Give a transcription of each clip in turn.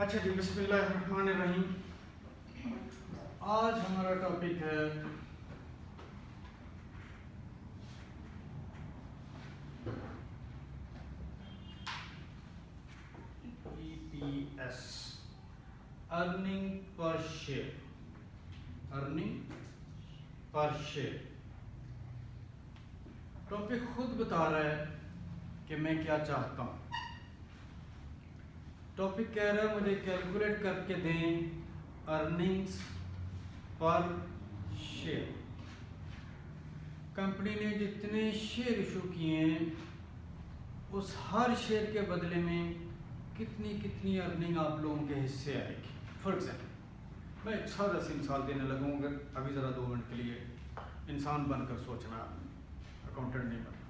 अच्छा जी, बिस्मिल्लाहिर्रहमानिर्रहीम। आज हमारा टॉपिक है EPS, earning per share. Earning per share topic खुद बता रहा है कि मैं क्या चाहता हूँ। टॉपिक कह रहा है मुझे कैलकुलेट करके दें अर्निंग्स पर शेयर। कंपनी ने जितने शेयर इशू किए हैं उस हर शेयर के बदले में कितनी कितनी अर्निंग आप लोगों के हिस्से आएगी। फॉर एग्जाम्पल मैं एक सादा सी मिसाल देने लगूँगा, अभी ज़रा 2 मिनट के लिए इंसान बनकर सोचना, अकाउंटेंट नहीं बनना।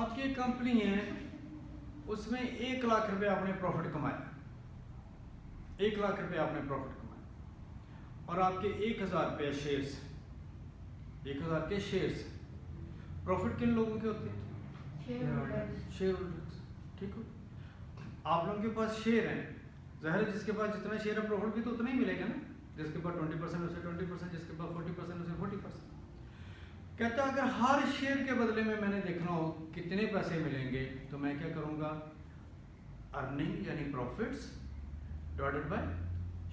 आपकी एक कंपनी है, उसमें 1 लाख रुपए आपने प्रॉफिट कमाया, 1 लाख रुपए आपने प्रॉफिट कमाया और आपके 1000 रुपये शेयर्स, 1000 के शेयर्स। प्रॉफिट किन लोगों के होते हैं? Share holders. ठीक हो, आप लोगों के पास शेयर हैं, ज़ाहिर है जिसके पास जितना शेयर है प्रॉफिट भी तो उतना ही मिलेगा ना। जिसके पास 20% उसे 20%, जिसके पास 40% उसे 40%। कहता है अगर हर शेयर के बदले में मैंने देखना हो कितने पैसे मिलेंगे तो मैं क्या करूँगा, अर्निंग यानी प्रॉफिट्स डिवाइडेड बाय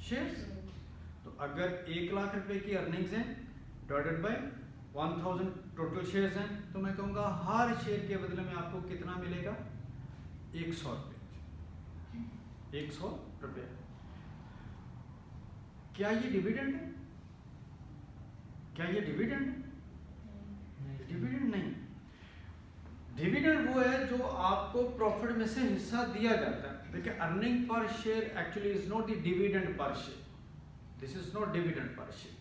शेयर्स। तो अगर 1 लाख रुपए की अर्निंग्स हैं डिवाइडेड बाय 1000 टोटल शेयर्स हैं, तो मैं कहूँगा हर शेयर के बदले में आपको कितना मिलेगा, 100 रुपये। 100 रुपये। क्या ये डिविडेंड है? क्या ये डिविडेंड है? डिविडेंड नहीं। डिविडेंड वो है जो आपको प्रॉफिट में से हिस्सा दिया जाता है। देखिए, earning per share actually is not the dividend per share. This is not dividend per share.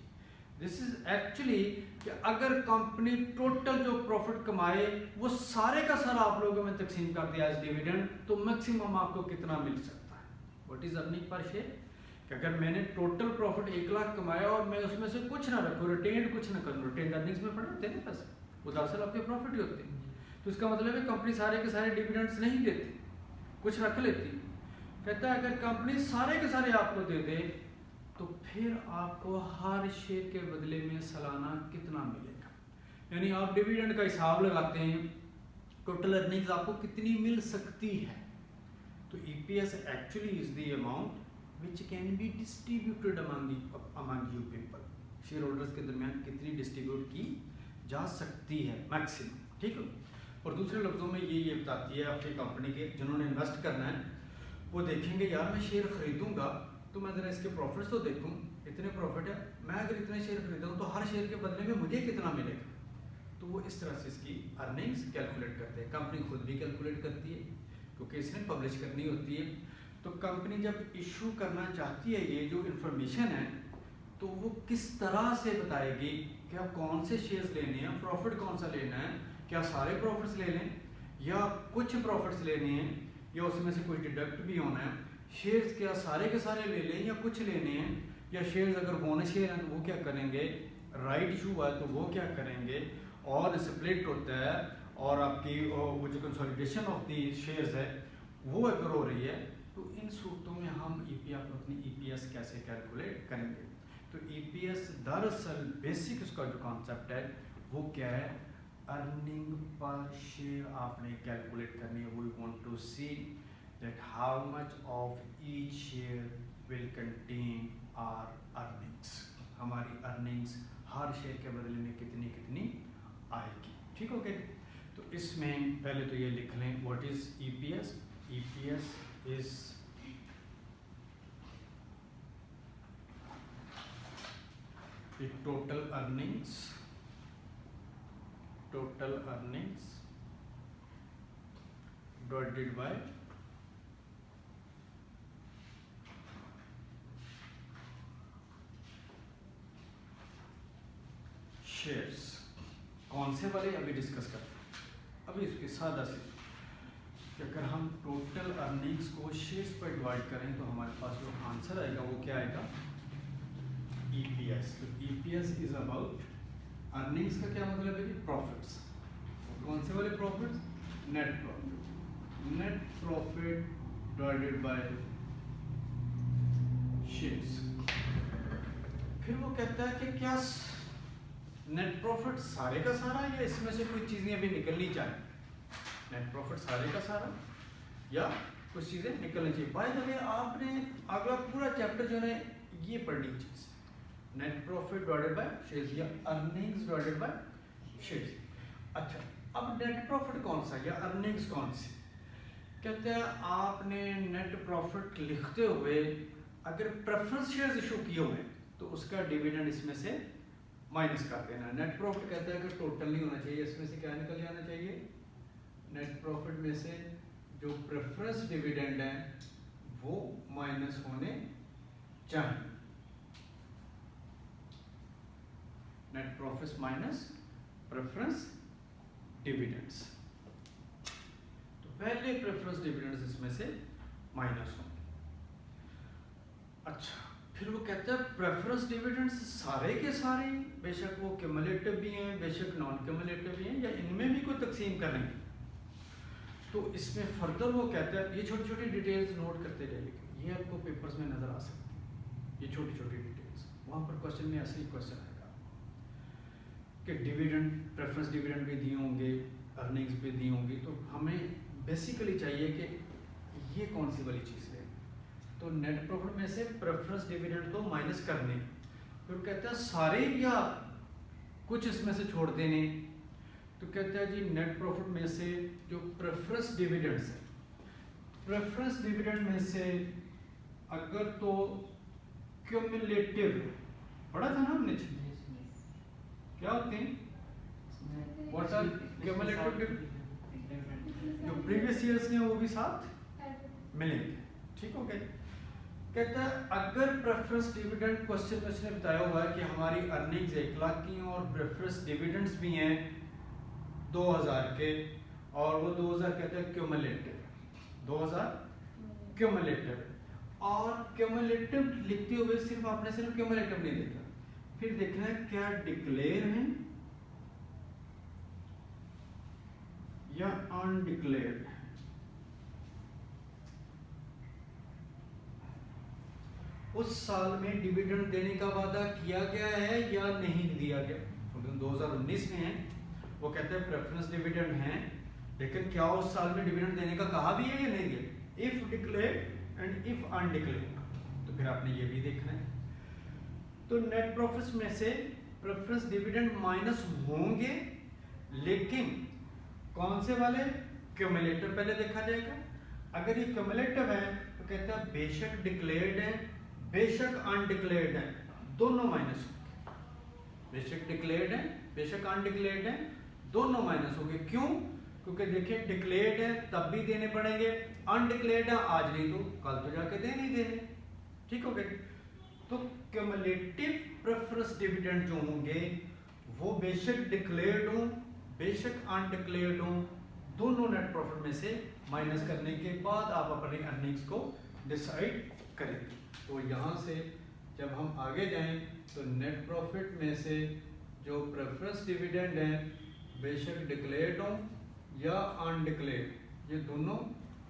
This is actually कि अगर कंपनी टोटल जो प्रॉफिट कमाए वो सारे का सारा आप लोगों में तकसीम कर दिया एज डिविडेंड, तो मैक्सिमम आपको कितना मिल सकता है। What is earning per share? कि अगर मैंने टोटल प्रॉफिट 1 लाख कमाया और मैं उसमें से कुछ ना रखूँ, रिटेन्ड कुछ ना करूँ, रिटेन्ड अर्निंग्स में पड़े होते हैं ना पैसे, वो दरअसल आपके प्रॉफिट ही होते हैं। तो इसका मतलब है कंपनी सारे के सारे डिविडेंड्स नहीं देती, कुछ रख लेती। कहता है अगर कंपनी सारे के सारे आपको दे दे तो फिर आपको हर शेयर के बदले में सालाना कितना मिलेगा। यानी आप डिविडेंड का हिसाब लगाते हैं, टोटल अर्निंग्स आपको कितनी मिल सकती है। तो EPS actually is the amount which can be distributed among you people। Share holders के दरमियान कितनी डिस्ट्रीब्यूट की जा सकती है मैक्सिमम। ठीक है। और दूसरे लफ्ज़ों में ये बताती है अपनी कंपनी के जिन्होंने इन्वेस्ट करना है, वो देखेंगे यार मैं शेयर खरीदूंगा तो मैं ज़रा इसके प्रॉफिट्स तो देखूं, इतने प्रॉफिट है, मैं अगर इतने शेयर खरीदूँ तो हर शेयर के बदले में मुझे कितना मिलेगा। तो वो इस तरह से इसकी अर्निंग्स कैलकुलेट करते हैं। कंपनी खुद भी कैलकुलेट करती है क्योंकि इसने पब्लिश करनी होती है। तो कंपनी जब इशू करना चाहती है ये जो इन्फॉर्मेशन है, तो वो किस तरह से बताएगी कि आप कौन से शेयर्स लेने हैं, प्रॉफिट कौन सा लेना है, क्या सारे प्रॉफिट्स ले लें या कुछ प्रॉफिट्स लेने हैं या उसमें से कुछ डिडक्ट भी होना है, शेयर्स क्या सारे के सारे ले लें या कुछ लेने हैं, या शेयर्स अगर बोनस शेयर हैं तो वो क्या करेंगे, राइट इशू हुआ है तो वो क्या करेंगे, और स्प्लिट होता है और आपकी वो जो कंसोलिडेशन ऑफ दी शेयर्स है वो अगर हो रही है, तो इन सूरतों में हम अपनी EPS कैसे कैलकुलेट करेंगे। तो EPS दरअसल बेसिक उसका जो कॉन्सेप्ट है वो क्या है, अर्निंग पर शेयर आपने कैलकुलेट करनी है। We want to see that how much of each share will contain our earnings. हमारी अर्निंग्स हर शेयर के बदले में कितनी कितनी आएगी। ठीक हो गया। तो इसमें पहले तो ये लिख लें what is EPS। EPS is the total earnings divided by shares. कौन से वाले अभी डिस्कस करते हैं। अभी इसके सादा से कि अगर हम टोटल अर्निंग्स को शेयर्स पर डिवाइड करें तो हमारे पास जो आंसर आएगा वो क्या आएगा, EPS। तो EPS इज अबाउट अर्निंग्स का क्या मतलब है कि प्रॉफिट्स। कौन से वाले profits, net profit. Net profit divided by shares. फिर वो कहता है कि क्या नेट प्रॉफिट सारे का सारा या इसमें से कुछ चीजें अभी निकलनी चाहिए। नेट प्रॉफिट सारे का सारा या कुछ चीजें निकलनी चाहिए। बाय द वे आपने अगला पूरा चैप्टर जो है ये पढ़नी चीज, net profit divided by shares या अर्निंग्स डिवाइडेड बाय शेयर्स। अच्छा, अब नेट प्रॉफिट कौन सा या अर्निंग्स कौन सी। कहते हैं आपने नेट प्रॉफिट लिखते हुए अगर प्रेफरेंस शेयर्स इशू किए हुए तो उसका डिविडेंड इसमें से माइनस कर देना। नेट प्रॉफिट कहता है कि टोटल नहीं होना चाहिए, इसमें से क्या निकल जाना चाहिए, नेट प्रॉफिट में से जो प्रेफरेंस डिविडेंड है वो माइनस होने चाहिए। Net profit minus preference dividends, तो पहले प्रेफरेंस डिविडेंड्स इसमें से माइनस होंगे। अच्छा, फिर वो कहते हैं प्रेफरेंस डिविडेंड्स सारे के सारे, बेशक वो क्यूमुलेटिव भी हैं बेशक नॉन क्यूमुलेटिव भी हैं या इनमें भी कोई तकसीम करेंगे। तो इसमें फर्दर वो कहता है, ये छोटी छोटी डिटेल्स नोट करते जाइएगा, ये आपको पेपर्स में नजर आ सकती है, ये छोटी छोटी डिटेल्स। वहाँ पर क्वेश्चन में ऐसे ही क्वेश्चन आएगा कि डिविडेंड, प्रेफरेंस डिविडेंड भी दिए होंगे, अर्निंग्स भी दी होंगी, तो हमें बेसिकली चाहिए कि ये कौन सी वाली चीज़ है। तो नेट प्रॉफिट में से प्रेफरेंस डिविडेंड तो माइनस करने, फिर कहते हैं सारे या कुछ इसमें से छोड़ देने। तो कहते हैं जी नेट प्रॉफिट में से जो प्रेफरेंस डिविडेंड्स है, प्रेफरेंस डिविडेंड में से अगर तो क्यूमुलेटिव पढ़ा था ना हमने, क्या होते हैं, व्हाट आर क्यूमुलेटिव, जो प्रीवियस ईयर्स के हैं वो भी साथ मिलेंगे। ठीक हो गया। कहता है अगर प्रेफरेंस डिविडेंड, क्वेश्चन में उसने बताया हुआ है कि हमारी अर्निंग्स 1 लाख की हैं और प्रेफरेंस डिविडेंड्स भी हैं 2000 के, और वो 2000 कहते हैं क्यूमुलेटिव, 2000 क्यूमुलेटिव, और क्यूमुलेटिव लिखते हुए सिर्फ आपने सिर्फ क्यूमुलेटिव नहीं देखा, फिर देखना है क्या डिक्लेयर है या अनडिक्लेयर्ड। उस साल में डिविडेंड देने का वादा किया गया है या नहीं दिया गया। 2019 में है, वो कहते हैं प्रेफरेंस डिविडेंड है, लेकिन क्या उस साल में डिविडेंड देने का कहा भी है या नहीं दिया। If declared and if undeclared, तो फिर आपने ये भी देखना है। तो नेट प्रॉफिट्स में से प्रेफरेंस डिविडेंड माइनस होंगे, लेकिन कौन से वाले, क्यूमुलेटिव पहले देखा जाएगा। अगर ये क्यूमुलेटिव है तो कहता है बेशक डिक्लेयर्ड है बेशक अनडिक्लेयर्ड है, दोनों माइनस होंगे। बेशक डिक्लेयर्ड है बेशक अनडिक्लेयर्ड है, दोनों माइनस होंगे। क्यों? क्योंकि देखिए डिक्लेयर्ड है तब भी देने पड़ेंगे, अनडिक्लेयर्ड है आज नहीं तो कल तो जाके देने ही देने। ठीक हो गया। तो क्यूमुलेटिव प्रेफरेंस डिविडेंड जो होंगे वो बेशक डिक्लेयर्ड हो बेशक अनडिक्लेयर्ड हो, दोनों नेट प्रॉफिट में से माइनस करने के बाद आप अपनी अर्निंग्स को डिसाइड करेंगे। तो यहाँ से जब हम आगे जाएं तो नेट प्रॉफिट में से जो प्रेफरेंस डिविडेंड है बेशक डिक्लेयर्ड हो या अनडिक्लेयर्ड, ये दोनों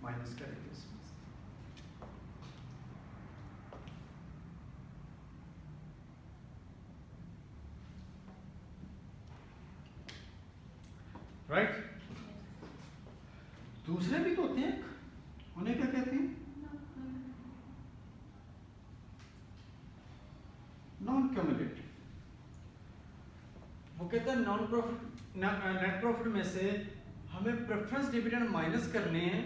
माइनस करेंगे इसमें से। राइट। दूसरे भी तो होते हैं, उन्हें क्या कहते हैं, नॉन क्यूमुलेटिव। वो कहते हैं नॉन प्रॉफिट, नेट प्रॉफिट में से हमें प्रेफरेंस डिविडेंड माइनस करने हैं,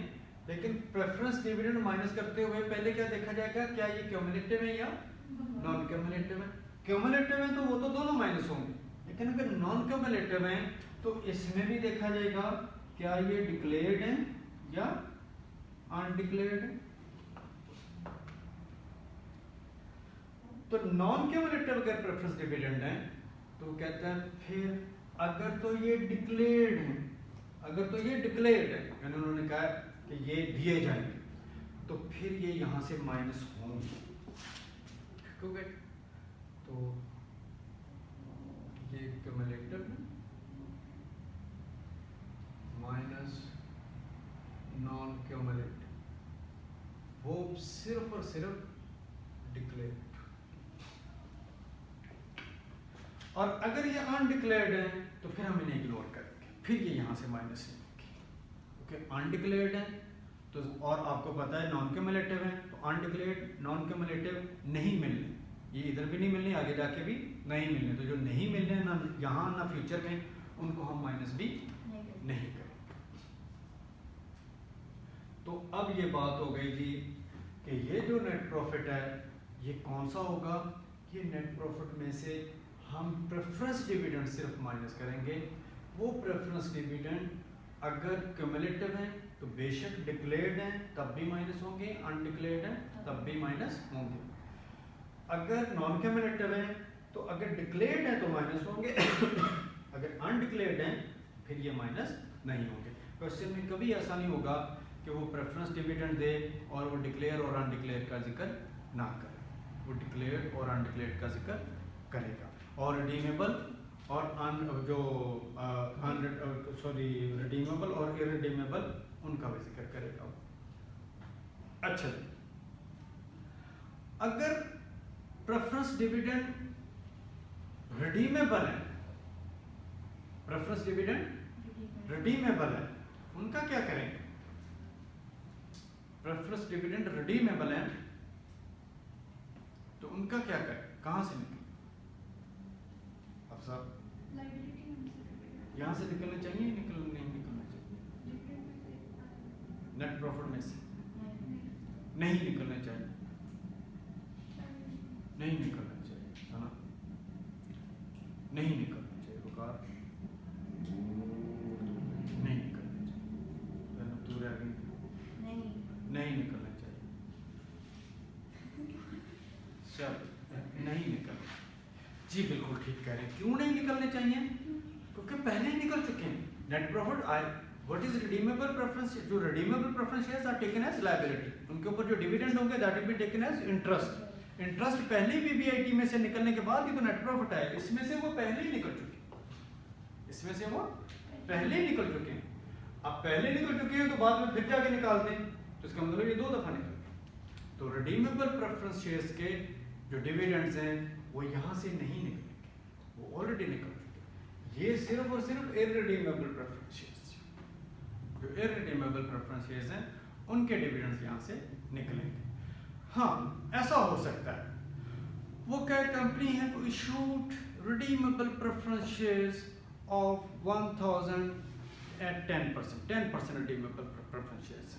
लेकिन प्रेफरेंस डिविडेंड माइनस करते हुए पहले क्या देखा जाएगा, क्या ये क्यूमुलेटिव है या नॉन क्यूमुलेटिव है। क्यूमुलेटिव है तो वो तो दोनों माइनस होंगे, लेकिन अगर नॉन क्यूमुलेटिव है तो इसमें भी देखा जाएगा क्या ये डिक्लेयर्ड है या अनडिक्लेयर्ड है। तो नॉन क्यूमुलेटिव अगर प्रेफरेंस डिविडेंड है तो कहता है फिर अगर तो ये डिक्लेयर्ड है, अगर तो ये डिक्लेयर्ड है यानी उन्होंने कहा कि ये दिए जाएंगे, तो फिर ये यहां से माइनस होंगे। ठीक है। तो ये क्यूमुलेटिव है माइनस नॉन क्यूमुलेटिव। वो सिर्फ और सिर्फ डिक्लेयर, और अगर ये अनडिक्लेयर्ड है तो फिर हम इन्हें इग्नोर करेंगे, फिर ये यहाँ से माइनस लेंगे। ओके, अनडिक्लेयर्ड है तो, और आपको पता है नॉन क्यूमुलेटिव है, तो अनडिक्लेयर्ड नॉन क्यूमुलेटिव नहीं मिलने, ये इधर भी नहीं मिलने, आगे जाके भी नहीं मिलने, तो जो नहीं मिलने ना यहाँ ना फ्यूचर में, उनको हम माइनस भी नहीं करेंगे। तो अब ये बात हो गई जी कि ये जो नेट प्रॉफिट है ये कौन सा होगा, ये नेट प्रॉफिट में से हम प्रेफरेंस डिविडेंड सिर्फ माइनस करेंगे। वो प्रेफरेंस डिविडेंड अगर क्यूमुलेटिव है तो बेशक डिक्लेयर्ड है तब भी माइनस होंगे, अनडिक्लेयर्ड है तब भी माइनस होंगे। अगर नॉन क्यूमुलेटिव है तो अगर डिक्लेयर्ड है तो माइनस होंगे अगर अनडिक्लेयर्ड है फिर ये माइनस नहीं होंगे। क्वेश्चन में कभी ऐसा नहीं होगा कि वो प्रेफरेंस डिविडेंड दे और वो डिक्लेयर और अनडिक्लेयर का जिक्र ना करे, वो डिक्लेयर्ड और अनडिक्लेयर्ड का जिक्र करेगा, और रिडीमेबल और रिडीमेबल और इरिडीमेबल उनका भी जिक्र करेगा। अच्छा, अगर प्रेफरेंस डिविडेंड रिडीमेबल है, प्रेफरेंस डिविडेंड रिडीमेबल है, उनका क्या करेंगे? प्रेफरेंस डिविडेंड रिडीमेबल है तो उनका क्या करें, कहां से निकले? अब साहब यहाँ से निकलने चाहिए, नहीं निकलना चाहिए? नेट प्रॉफिट में से नहीं निकलना चाहिए, नहीं निकलना चाहिए, है ना? नहीं निकलना चाहिए, बुकार नहीं निकलना चाहिए, नहीं निकलना चाहिए, चल नहीं निकलना। जी बिल्कुल ठीक कह रहे हैं। क्यों नहीं निकलने चाहिए? क्योंकि पहले ही निकल चुके हैं। Net profit what is redeemable preference, जो redeemable preference shares are taken as liability, उनके ऊपर जो डिविडेंड होंगे that will be taken as interest. Interest पहले भी बीआईटी में से निकलने के बाद ही तो नेट प्रॉफिट आया, इसमें से वो पहले ही निकल चुके हैं, इसमें से वो पहले ही निकल चुके हैं। अब पहले निकल चुके हैं तो बाद में फिर जाके निकालते हैं, तो इसका मतलब ये 2 दफा निकलते। तो रिडीमेबल प्रेफरेंस शेयर्स के जो डिविडेंड्स हैं वो यहाँ से नहीं निकलेंगे, वो ऑलरेडी निकल चुके हैं। ये सिर्फ और सिर्फ इररिडीमेबल प्रेफरेंस शेयर्स, जो इररिडीमेबल प्रेफरेंस शेयर्स हैं उनके डिविडेंड्स यहाँ से निकलेंगे। हाँ, ऐसा हो सकता है वो क्या कंपनी है तो issued redeemable preference shares of 1000 at 10% redeemable preference shares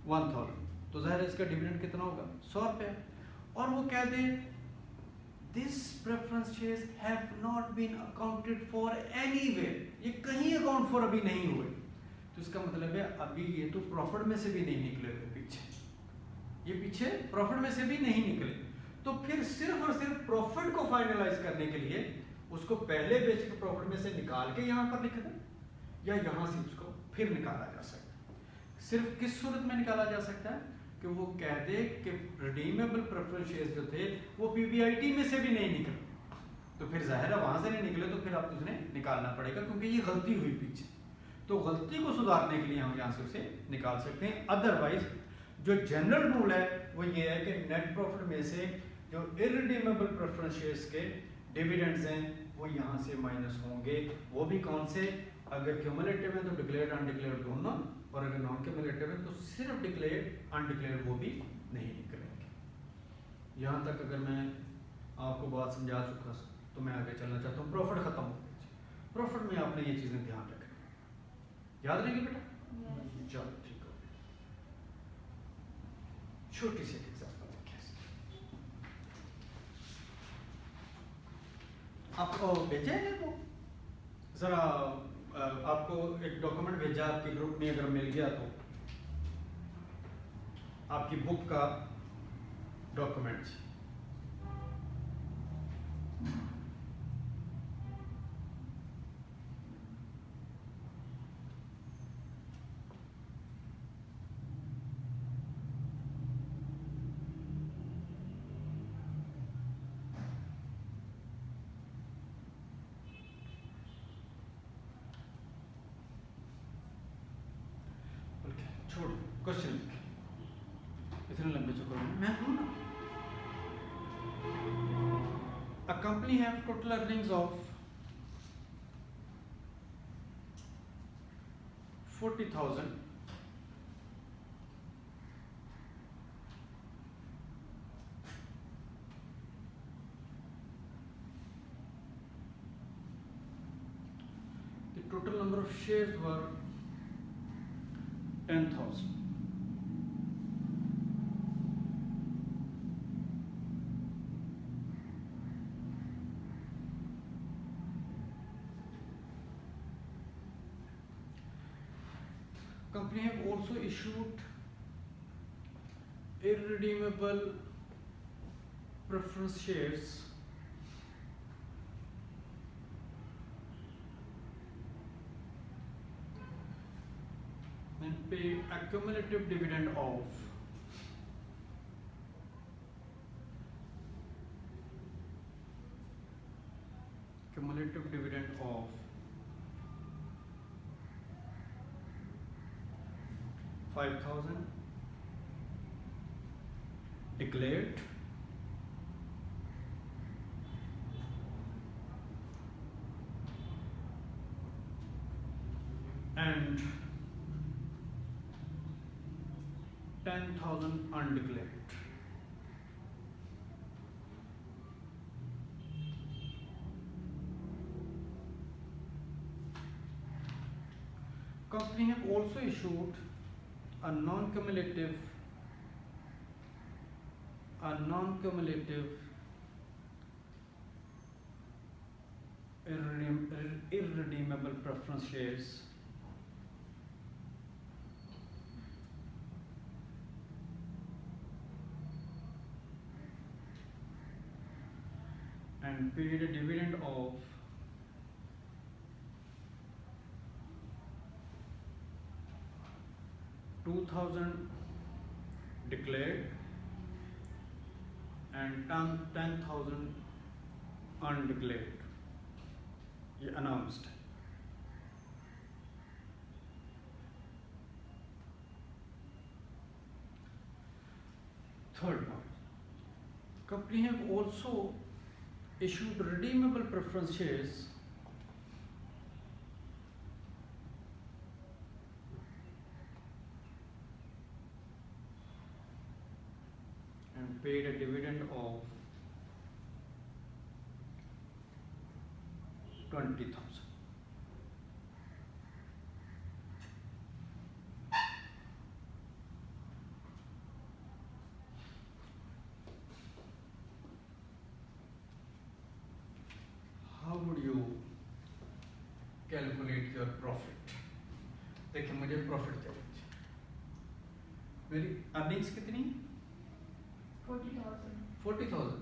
1000, तो ज़ाहिर है इसका डिविडेंड कितना होगा, 100 रुपये। और वो कह दे this preference shares have not been accounted for anywhere, ये कहीं अकाउंट फॉर अभी नहीं हुए, तो इसका मतलब है अभी ये तो प्रॉफिट में से भी नहीं निकले हुए, पीछे ये पीछे प्रॉफिट में से भी नहीं निकले। तो फिर सिर्फ और सिर्फ प्रॉफिट को फाइनलाइज करने के लिए उसको पहले बेसिक प्रॉफिट में से निकाल के यहाँ पर लिख दें, या यहाँ से उसको फिर निकाला जा सकता है। सिर्फ किस सूरत में निकाला जा सकता है कि वो कह दे कि रिडीमेबल प्रेफरेंस शेयर्स जो थे वो पीबीआईटी में से भी नहीं निकले, तो फिर जाहिर है वहां से नहीं निकले तो फिर आप उन्हें निकालना पड़ेगा, क्योंकि ये गलती हुई पीछे, तो गलती को सुधारने के लिए हम यहाँ से उसे निकाल सकते हैं। अदरवाइज जो जनरल रूल है वो ये है कि नेट प्रॉफिट में से जो इररिडीमेबल प्रेफरेंस शेयर्स के डिविडेंड्स हैं वो यहाँ से माइनस होंगे। वो भी कौन से, अगर क्यूमुलेटिव है तो डिक्लेयर्ड अनडिक्लेयर्ड दोनों, और अगर नॉन क्यूमुलेटिव है तो सिर्फ डिक्लेयर्ड अनडिक्लेयर्ड वो भी नहीं निकलेंगे। यहाँ तक अगर मैं आपको बात समझा चुका तो मैं आगे चलना चाहता हूँ। प्रॉफिट खत्म हो गया, प्रॉफिट में आपने ये चीज़ें ध्यान रखनी, याद रहेगी बेटा? चलो ठीक हो, छोटी सी एग्जाम्पल देखिए। आपको भेजा है वो ज़रा, आपको एक डॉक्यूमेंट भेजा आपके ग्रुप में, अगर मिल गया तो आपकी बुक का डॉक्यूमेंट। छोड़ क्वेश्चन इतने लंबे चक्कर में मैं हूँ ना। A company have total earnings of 40,000. The total number of shares were 10,000. Company have also issued irredeemable preference shares and paid a cumulative dividend of 5,000 declared and 10,000 undeclared. Company have also issued a non-cumulative irredeemable preference shares and paid a dividend of 2,000 declared and 10,000 undeclared. ये announced. Third point, company have also issued redeemable preference shares and paid a dividend of 20,000. How would you calculate your profit? देखिए मुझे profit चाहिए, मेरी earnings कितनी? 40,000.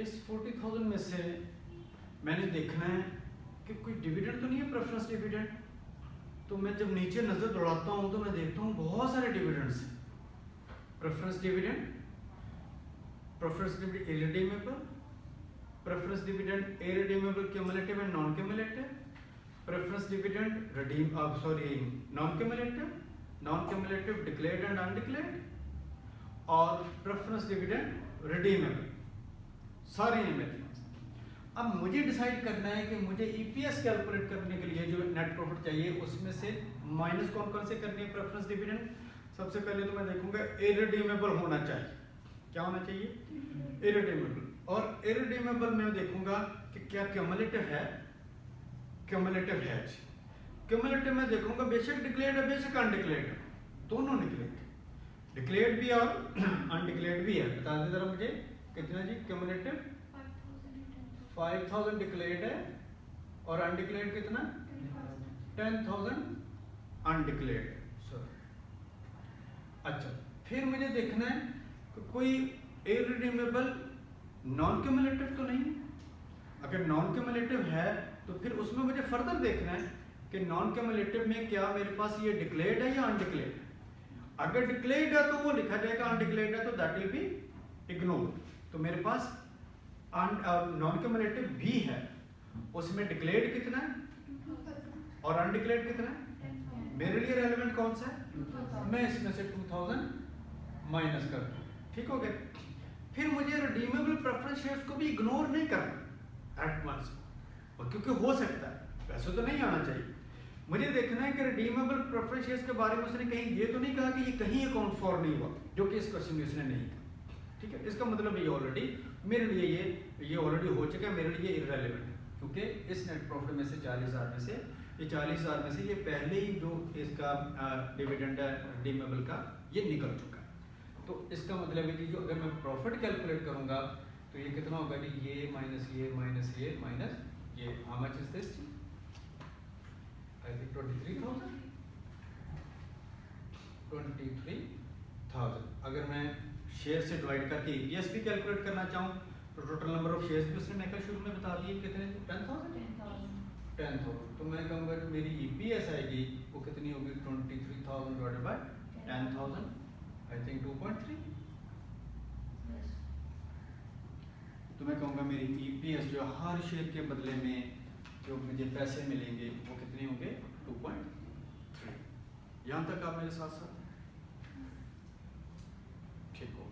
इस 40,000 में से मैंने देखना है कि कोई डिविडेंड तो नहीं है, प्रेफरेंस डिविडेंड। तो मैं जब नीचे नजर दौड़ाता हूं तो मैं देखता हूं बहुत सारे डिविडेंड्स हैं। Preference dividend irredeemable, preference dividend irredeemable cumulative and non cumulative, preference dividend non cumulative declared and undeclared, और प्रेफरेंस डिविडेंड रिडीमेबल, सारे हैं मेरे पास। अब मुझे डिसाइड करना है कि मुझे ईपीएस कैलकुलेट करने के लिए जो नेट प्रॉफिट चाहिए उसमें से माइनस कौन कौन से करनी है प्रेफरेंस डिविडेंड। सबसे पहले तो मैं देखूंगा इररिडीमेबल होना चाहिए। क्या होना चाहिए? इररिडीमेबल। और इररिडीमेबल में देखूंगा कि क्या क्यूमुलेटिव है, क्यूमुलेटिव है। क्यूमुलेटिव में देखूंगा बेशक डिक्लेयर्ड है बेशक अनडिक्लेयर्ड है, दोनों निकलेंगे, डिक्लेयर्ड भी और अनडिक्लेयर्ड भी है। बता दें जरा मुझे कितना जी क्यूमुलेटिव? 5,000 डिक्लेयर्ड है और अनडिक्लेयर्ड कितना? 10,000 अनडिक्लेयर्ड। अच्छा, फिर मुझे देखना है कि कोई इररिडीमेबल नॉन क्यूमुलेटिव तो नहीं। अगर नॉन क्यूमुलेटिव है तो फिर उसमें मुझे फर्दर देखना है कि नॉन क्यूमुलेटिव में क्या मेरे पास ये डिक्लेयर्ड है या अनडिक्लेयर्ड। अगर डिक्लेयर्ड है तो वो लिखा जाएगा, अनडिक्लेयर्ड है तो दैट विल बी इग्नोर। तो मेरे पास नॉन क्यूमुलेटिव भी है, उसमें डिक्लेयर्ड कितना है और अनडिक्लेयर्ड कितना है? मेरे लिए रेलेवेंट कौन सा है? 2000। मैं इसमें से 2000 माइनस कर दूँ, ठीक हो गया। फिर मुझे रिडीमेबल प्रेफरेंस शेयर्स को भी इग्नोर नहीं करना एट वंस, और क्योंकि हो सकता है, वैसे तो नहीं आना चाहिए। मुझे देखना है कि रिडीमेबल प्रेफरेंस शेयर्स के बारे में उसने कहीं ये तो नहीं कहा कि ये कहीं अकाउंट फॉर नहीं हुआ, जो कि इस क्वेश्चन में उसने नहीं कहा, ठीक है। इसका मतलब ये ऑलरेडी मेरे लिए ये ऑलरेडी हो चुका है, मेरे लिए इररेलेवेंट है, क्योंकि इस नेट प्रॉफिट में से 40,000 में से ये 40,000 में से ये पहले ही जो इसका डिविडेंड है रिडीमेबल का ये निकल चुका है। तो इसका मतलब है कि जो अगर मैं प्रॉफिट कैलकुलेट करूंगा तो ये कितना होगा कि ये माइनस ये माइनस ये माइनस ये, how much is this? I think 23,000। अगर मैं शेयर से डिवाइड करके ईपीएस भी कैलकुलेट करना चाहूँ तो टोटल नंबर ऑफ शेयर्स भी उसने मेरे को शुरू में बता दिए कितने, 10,000। तो मैं कहूँगा कि मेरी ईपीएस आएगी वो कितनी होगी, 23,000 डिवाइडेड बाय 10,000, आई थिंक 2.3। तो मैं कहूँगा मेरी ईपीएस जो हर शेयर के बदले में जो मुझे पैसे मिलेंगे वो कितने होंगे, 2.3। यहाँ तक आप मेरे साथ साथ ठीक हो।